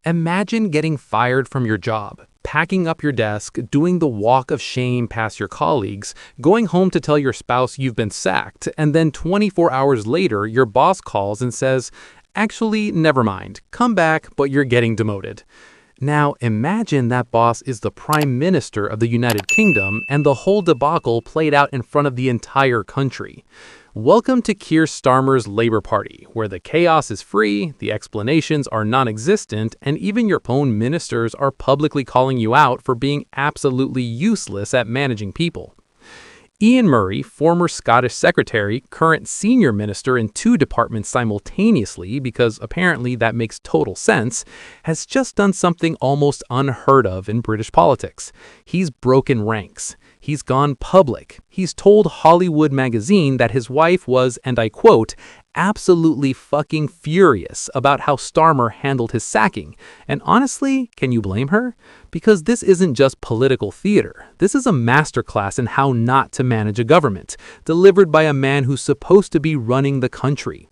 Imagine getting fired from your job, packing up your desk, doing the walk of shame past your colleagues, going home to tell your spouse you've been sacked, and then 24 hours later, your boss calls and says, "Actually, never mind. Come back, but you're getting demoted." Now, imagine that boss is the Prime Minister of the United Kingdom and the whole debacle played out in front of the entire country. Welcome to Keir Starmer's Labour Party, where the chaos is free, the explanations are non-existent, and even your own ministers are publicly calling you out for being absolutely useless at managing people. Ian Murray, former Scottish Secretary, current senior minister in two departments simultaneously, because apparently that makes total sense, has just done something almost unheard of in British politics. He's broken ranks. He's gone public. He's told Holyrood magazine that his wife was, and I quote, absolutely fucking furious about how Starmer handled his sacking. And honestly, can you blame her? Because this isn't just political theater. This is a masterclass in how not to manage a government, delivered by a man who's supposed to be running the country.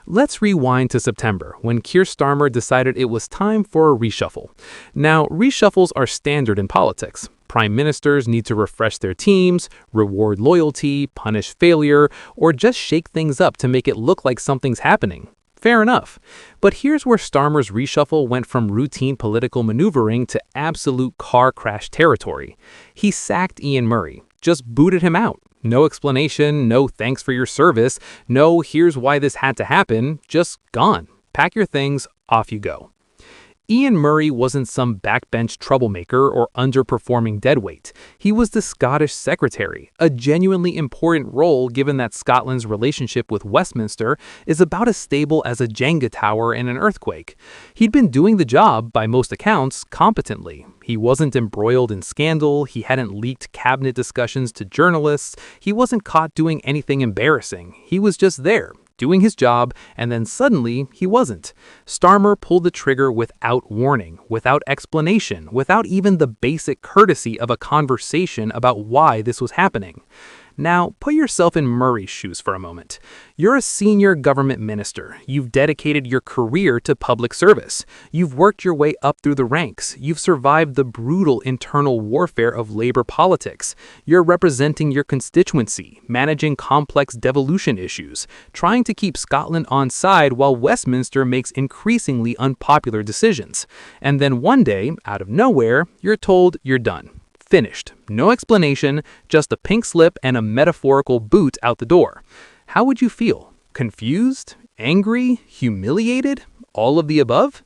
Let's rewind to September, when Keir Starmer decided it was time for a reshuffle. Now, reshuffles are standard in politics. Prime ministers need to refresh their teams, reward loyalty, punish failure, or just shake things up to make it look like something's happening. Fair enough. But here's where Starmer's reshuffle went from routine political maneuvering to absolute car crash territory. He sacked Ian Murray, just booted him out. No explanation, no thanks for your service, no here's why this had to happen, just gone. Pack your things, off you go. Ian Murray wasn't some backbench troublemaker or underperforming deadweight. He was the Scottish Secretary, a genuinely important role given that Scotland's relationship with Westminster is about as stable as a Jenga tower in an earthquake. He'd been doing the job, by most accounts, competently. He wasn't embroiled in scandal, he hadn't leaked cabinet discussions to journalists, he wasn't caught doing anything embarrassing. He was just there, doing his job, and then suddenly he wasn't. Starmer pulled the trigger without warning, without explanation, without even the basic courtesy of a conversation about why this was happening. Now, put yourself in Murray's shoes for a moment. You're a senior government minister. You've dedicated your career to public service. You've worked your way up through the ranks. You've survived the brutal internal warfare of labor politics. You're representing your constituency, managing complex devolution issues, trying to keep Scotland on side while Westminster makes increasingly unpopular decisions. And then one day, out of nowhere, you're told you're done. Finished. No explanation, just a pink slip and a metaphorical boot out the door. How would you feel? Confused? Angry? Humiliated? All of the above?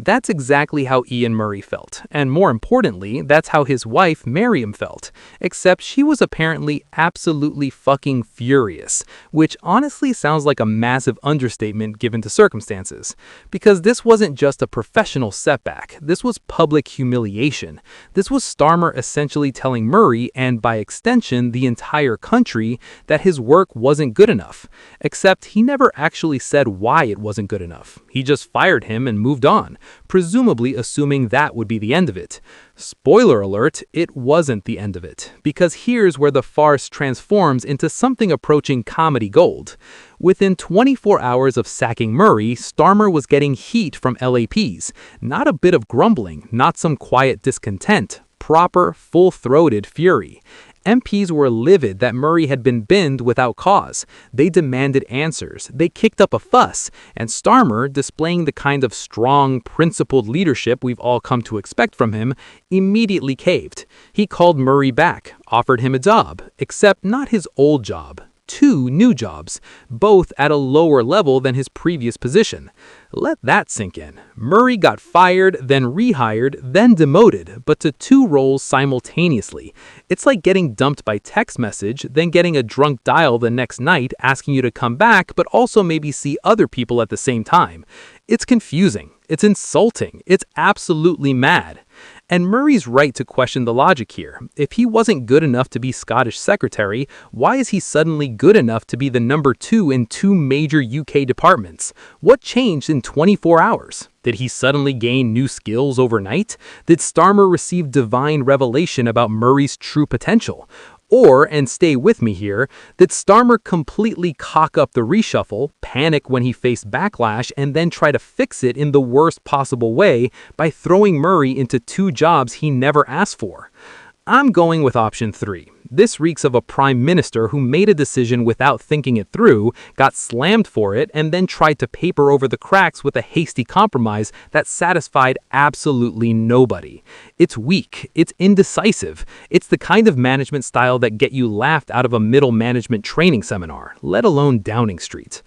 That's exactly how Ian Murray felt, and more importantly, that's how his wife Miriam felt, except she was apparently absolutely fucking furious, which honestly sounds like a massive understatement given the circumstances. Because this wasn't just a professional setback, this was public humiliation. This was Starmer essentially telling Murray, and by extension the entire country, that his work wasn't good enough. Except he never actually said why it wasn't good enough. He just fired him and moved on, presumably assuming that would be the end of it. Spoiler alert, it wasn't the end of it, because here's where the farce transforms into something approaching comedy gold. Within 24 hours of sacking Murray, Starmer was getting heat from LAPs. Not a bit of grumbling, not some quiet discontent, proper, full-throated fury. MPs were livid that Murray had been binned without cause. They demanded answers. They kicked up a fuss. And Starmer, displaying the kind of strong, principled leadership we've all come to expect from him, immediately caved. He called Murray back, offered him a job, except not his old job. 2 new jobs, both at a lower level than his previous position. Let that sink in. Murray got fired, then rehired, then demoted, but to 2 roles simultaneously. It's like getting dumped by text message, then getting a drunk dial the next night asking you to come back, but also maybe see other people at the same time. It's confusing. It's insulting. It's absolutely mad. And Murray's right to question the logic here. If he wasn't good enough to be Scottish Secretary, why is he suddenly good enough to be the number 2 in 2 major UK departments? What changed in 24 hours? Did he suddenly gain new skills overnight? Did Starmer receive divine revelation about Murray's true potential? Or, and stay with me here, did Starmer completely cock up the reshuffle, panic when he faced backlash, and then try to fix it in the worst possible way by throwing Murray into two jobs he never asked for? I'm going with option 3. This reeks of a prime minister who made a decision without thinking it through, got slammed for it, and then tried to paper over the cracks with a hasty compromise that satisfied absolutely nobody. It's weak, it's indecisive, it's the kind of management style that get you laughed out of a middle management training seminar, let alone Downing Street.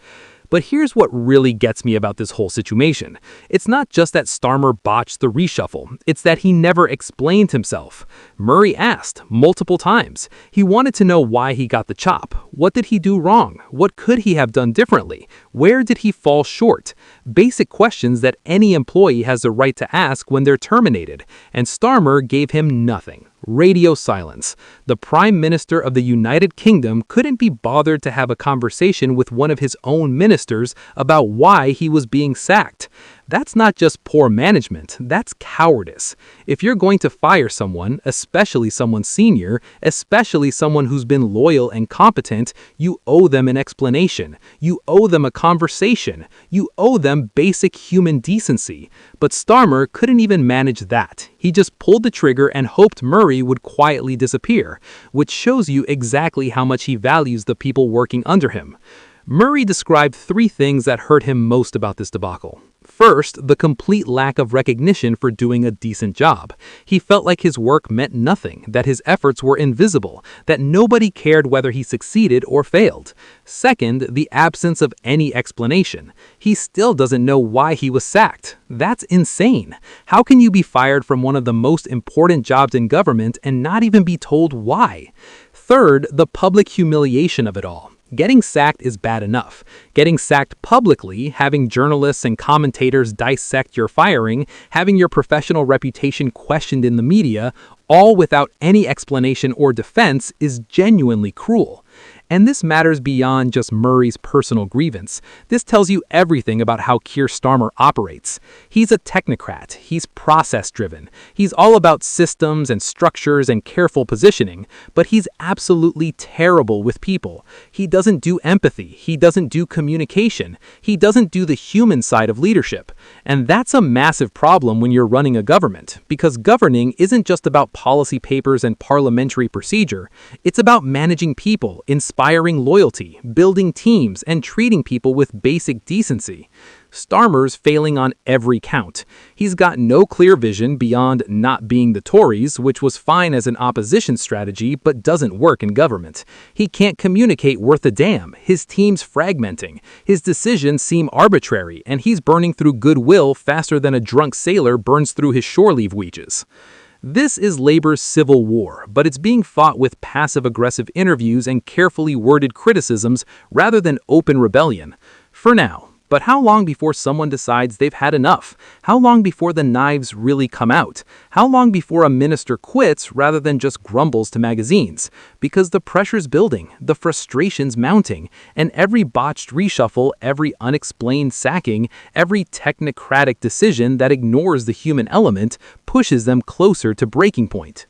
But here's what really gets me about this whole situation. It's not just that Starmer botched the reshuffle, it's that he never explained himself. Murray asked multiple times. He wanted to know why he got the chop. What did he do wrong? What could he have done differently? Where did he fall short? Basic questions that any employee has the right to ask when they're terminated. And Starmer gave him nothing. Radio silence. The Prime Minister of the United Kingdom couldn't be bothered to have a conversation with one of his own ministers about why he was being sacked. That's not just poor management, that's cowardice. If you're going to fire someone, especially someone senior, especially someone who's been loyal and competent, you owe them an explanation. You owe them a conversation. You owe them basic human decency. But Starmer couldn't even manage that. He just pulled the trigger and hoped Murray would quietly disappear, which shows you exactly how much he values the people working under him. Murray described 3 things that hurt him most about this debacle. First, the complete lack of recognition for doing a decent job. He felt like his work meant nothing, that his efforts were invisible, that nobody cared whether he succeeded or failed. Second, the absence of any explanation. He still doesn't know why he was sacked. That's insane. How can you be fired from one of the most important jobs in government and not even be told why? Third, the public humiliation of it all. Getting sacked is bad enough. Getting sacked publicly, having journalists and commentators dissect your firing, having your professional reputation questioned in the media, all without any explanation or defense, is genuinely cruel. And this matters beyond just Murray's personal grievance. This tells you everything about how Keir Starmer operates. He's a technocrat. He's process-driven. He's all about systems and structures and careful positioning, but he's absolutely terrible with people. He doesn't do empathy. He doesn't do communication. He doesn't do the human side of leadership. And that's a massive problem when you're running a government, because governing isn't just about policy papers and parliamentary procedure. It's about managing people, inspiring loyalty, building teams, and treating people with basic decency. Starmer's failing on every count. He's got no clear vision beyond not being the Tories, which was fine as an opposition strategy but doesn't work in government. He can't communicate worth a damn. His team's fragmenting. His decisions seem arbitrary, and he's burning through goodwill faster than a drunk sailor burns through his shore leave wages. This is Labour's civil war, but it's being fought with passive-aggressive interviews and carefully worded criticisms rather than open rebellion. For now. But how long before someone decides they've had enough? How long before the knives really come out? How long before a minister quits rather than just grumbles to magazines? Because the pressure's building, the frustration's mounting, and every botched reshuffle, every unexplained sacking, every technocratic decision that ignores the human element pushes them closer to breaking point.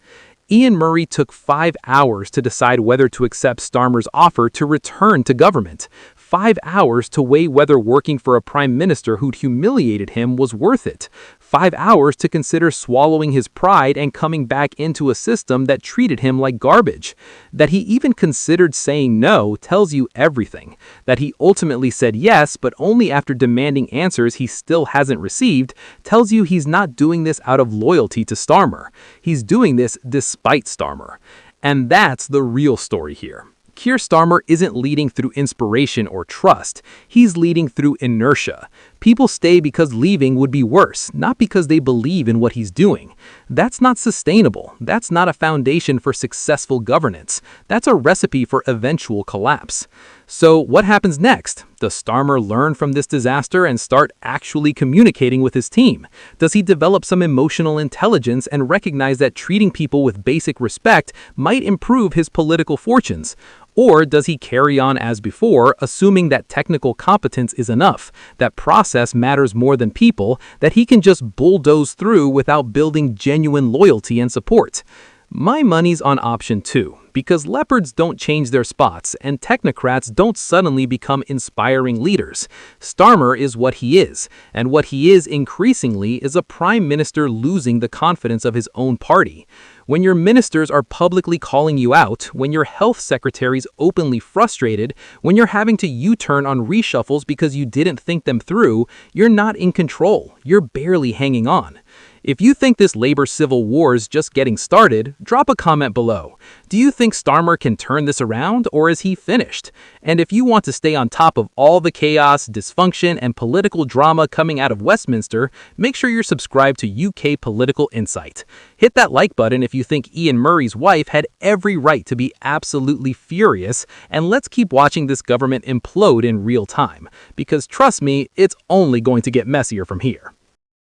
Ian Murray took 5 hours to decide whether to accept Starmer's offer to return to government. 5 hours to weigh whether working for a prime minister who'd humiliated him was worth it. 5 hours to consider swallowing his pride and coming back into a system that treated him like garbage. That he even considered saying no tells you everything. That he ultimately said yes, but only after demanding answers he still hasn't received, tells you he's not doing this out of loyalty to Starmer. He's doing this despite Starmer. And that's the real story here. Keir Starmer isn't leading through inspiration or trust. He's leading through inertia. People stay because leaving would be worse, not because they believe in what he's doing. That's not sustainable. That's not a foundation for successful governance. That's a recipe for eventual collapse. So what happens next? Does Starmer learn from this disaster and start actually communicating with his team? Does he develop some emotional intelligence and recognize that treating people with basic respect might improve his political fortunes? Or does he carry on as before, assuming that technical competence is enough, that process matters more than people, that he can just bulldoze through without building genuine loyalty and support? My money's on option 2. because leopards don't change their spots and technocrats don't suddenly become inspiring leaders. Starmer is what he is, and what he is increasingly is a prime minister losing the confidence of his own party. When your ministers are publicly calling you out, when your health secretary's openly frustrated, when you're having to U-turn on reshuffles because you didn't think them through, you're not in control. You're barely hanging on. If you think this labor civil war's just getting started, drop a comment below. Do you think Starmer can turn this around, or is he finished? And if you want to stay on top of all the chaos, dysfunction, and political drama coming out of Westminster, make sure you're subscribed to UK Political Insight. Hit that like button if you think Ian Murray's wife had every right to be absolutely furious, and let's keep watching this government implode in real time, because trust me, it's only going to get messier from here.